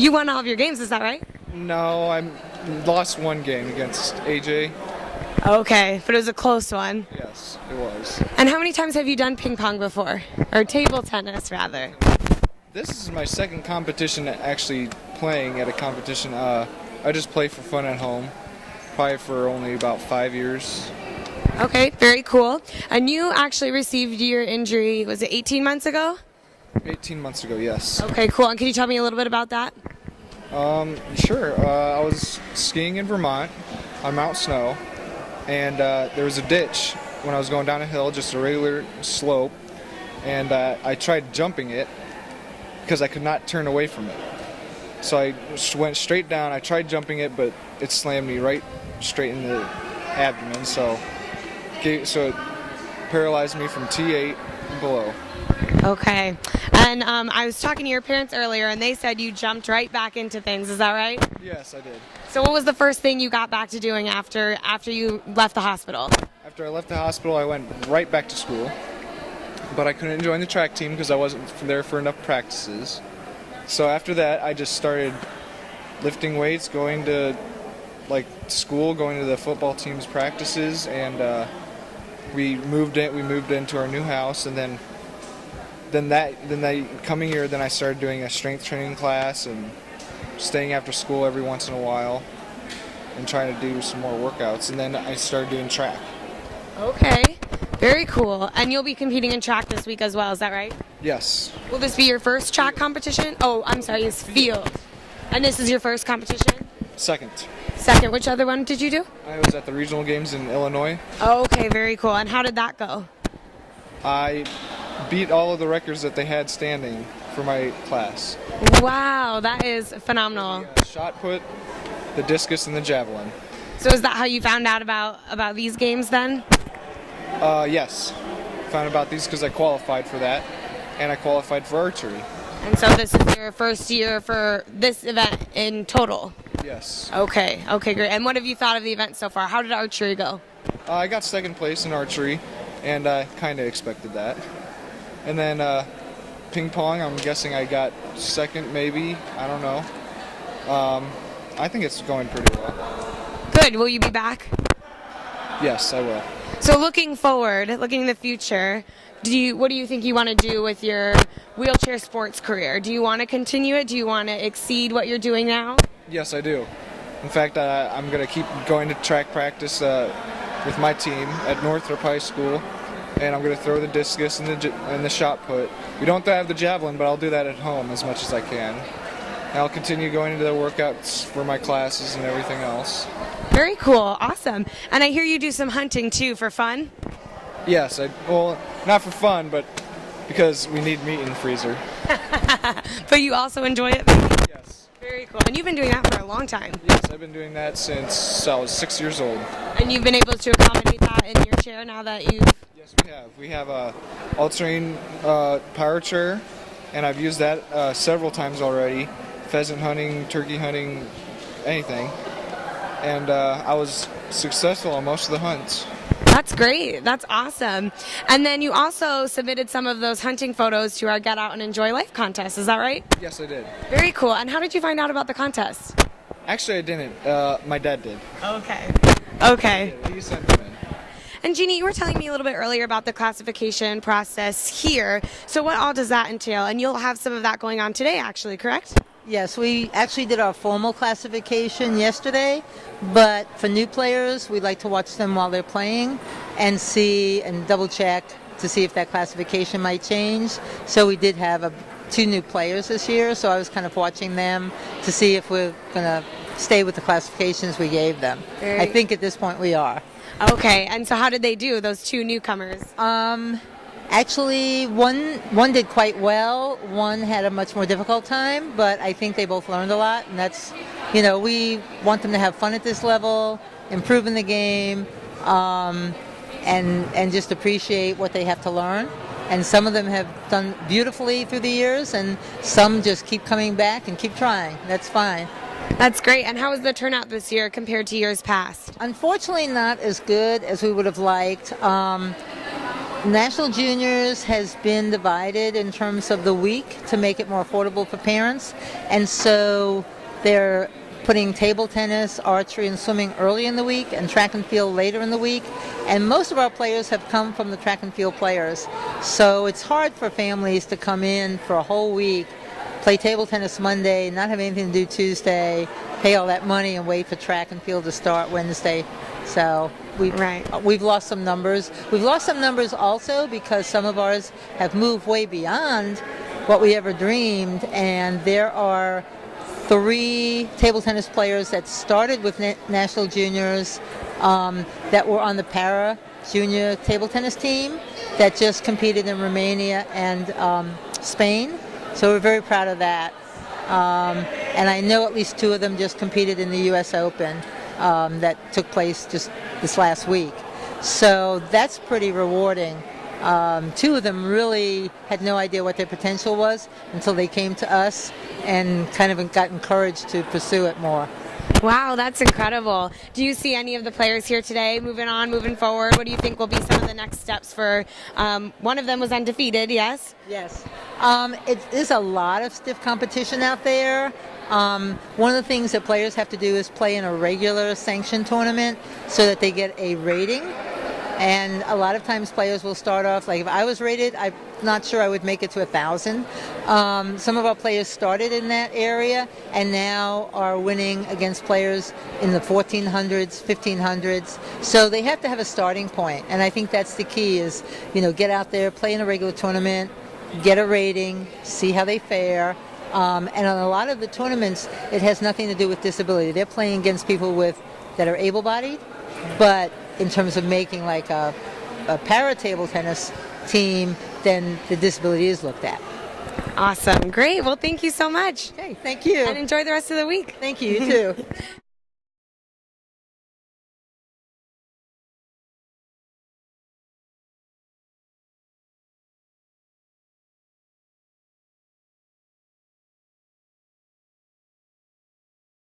You won all of your games, is that right? No, I lost one game against AJ. Okay, but it was a close one. Yes, it was. And how many times have you done ping pong before? Or table tennis, rather? This is my second competition actually playing at a competition. I just play for fun at home, probably for only about 5 years. Okay, very cool. And you actually received your injury, was it 18 months ago? 18 months ago, yes. Okay, cool. And can you tell me a little bit about that? Sure. I was skiing in Vermont on Mount Snow, and there was a ditch when I was going down a hill, just a regular slope, and I tried jumping it because I could not turn away from it. So I went straight down. I tried jumping it, but it slammed me right straight in the abdomen, so it paralyzed me from T8 and below. Okay. And I was talking to your parents earlier, and they said you jumped right back into things. Is that right? Yes, I did. So what was the first thing you got back to doing after you left the hospital? After I left the hospital, I went right back to school, but I couldn't join the track team because I wasn't there for enough practices. So after that, I just started lifting weights, going to school, going to the football team's practices, and we moved into our new house, and then that coming year, then I started doing a strength training class and staying after school every once in a while and trying to do some more workouts, and then I started doing track. Okay, very cool. And you'll be competing in track this week as well, is that right? Yes. Will this be your first track competition? Oh, I'm sorry, it's field. And this is your first competition? Second. Second. Which other one did you do? I was at the regional games in Illinois. Oh, okay, very cool. And how did that go? I beat all of the records that they had standing for my class. Wow, that is phenomenal. The shot put, the discus, and the javelin. So is that how you found out about these games then? Yes. Found about these because I qualified for that, and I qualified for archery. And so this is your first year for this event in total? Yes. Okay, great. And what have you thought of the event so far? How did archery go? I got second place in archery, and I kind of expected that. And then ping pong, I'm guessing I got second, maybe. I don't know. I think it's going pretty well. Good. Will you be back? Yes, I will. So looking forward, looking in the future, what do you think you want to do with your wheelchair sports career? Do you want to continue it? Do you want to exceed what you're doing now? Yes, I do. In fact, I'm going to keep going to track practice with my team at Northrop High School, and I'm going to throw the discus and the shot put. We don't have the javelin, but I'll do that at home as much as I can. And I'll continue going to the workouts for my classes and everything else. Very cool. Awesome. And I hear you do some hunting, too, for fun? Yes. Well, not for fun, but because we need meat in the freezer. But you also enjoy it? Yes. Very cool. And you've been doing that for a long time? Yes, I've been doing that since I was 6 years old. And you've been able to accommodate that in your chair now that you've... Yes, we have. We have a all-terrain power chair, and I've used that several times already. Pheasant hunting, turkey hunting, anything. And I was successful on most of the hunts. That's great. That's awesome. And then you also submitted some of those hunting photos to our Get Out and Enjoy Life contest. Is that right? Yes, I did. Very cool. And how did you find out about the contest? Actually, I didn't. My dad did. Okay. He sent them in. And Jeannie, you were telling me a little bit earlier about the classification process here. So what all does that entail? And you'll have some of that going on today, actually, correct? Yes, we actually did our formal classification yesterday, but for new players, we like to watch them while they're playing and see and double check to see if that classification might change. So we did have 2 new players this year, so I was kind of watching them to see if we're going to stay with the classifications we gave them. I think at this point we are. Okay, and so how did they do, those 2 newcomers? Actually, one did quite well. One had a much more difficult time, but I think they both learned a lot. And that's, we want them to have fun at this level, improve in the game, and just appreciate what they have to learn. And some of them have done beautifully through the years, and some just keep coming back and keep trying. That's fine. That's great. And how was the turnout this year compared to years past? Unfortunately, not as good as we would have liked. National Juniors has been divided in terms of the week to make it more affordable for parents, and so they're putting table tennis, archery, and swimming early in the week and track and field later in the week. And most of our players have come from the track and field players. So it's hard for families to come in for a whole week, play table tennis Monday, not have anything to do Tuesday, pay all that money and wait for track and field to start Wednesday. So we've lost some numbers. We've lost some numbers also because some of ours have moved way beyond what we ever dreamed, and there are 3 table tennis players that started with National Juniors that were on the para junior table tennis team that just competed in Romania and Spain. So we're very proud of that. And I know at least 2 of them just competed in the U.S. Open that took place just this last week. So that's pretty rewarding. 2 of them really had no idea what their potential was until they came to us and kind of got encouraged to pursue it more. Wow, that's incredible. Do you see any of the players here today moving forward? What do you think will be some of the next steps for, one of them was undefeated, yes? Yes. There's a lot of stiff competition out there. One of the things that players have to do is play in a regular sanctioned tournament so that they get a rating. And a lot of times players will start off, like if I was rated, I'm not sure I would make it to 1,000. Some of our players started in that area and now are winning against players in the 1,400s, 1,500s. So they have to have a starting point. And I think that's the key is, get out there, play in a regular tournament, get a rating, see how they fare. And on a lot of the tournaments, it has nothing to do with disability. They're playing against people that are able-bodied, but in terms of making like a para table tennis team, then the disability is looked at. Awesome. Great. Well, thank you so much. Okay, thank you. And enjoy the rest of the week. Thank you, you too.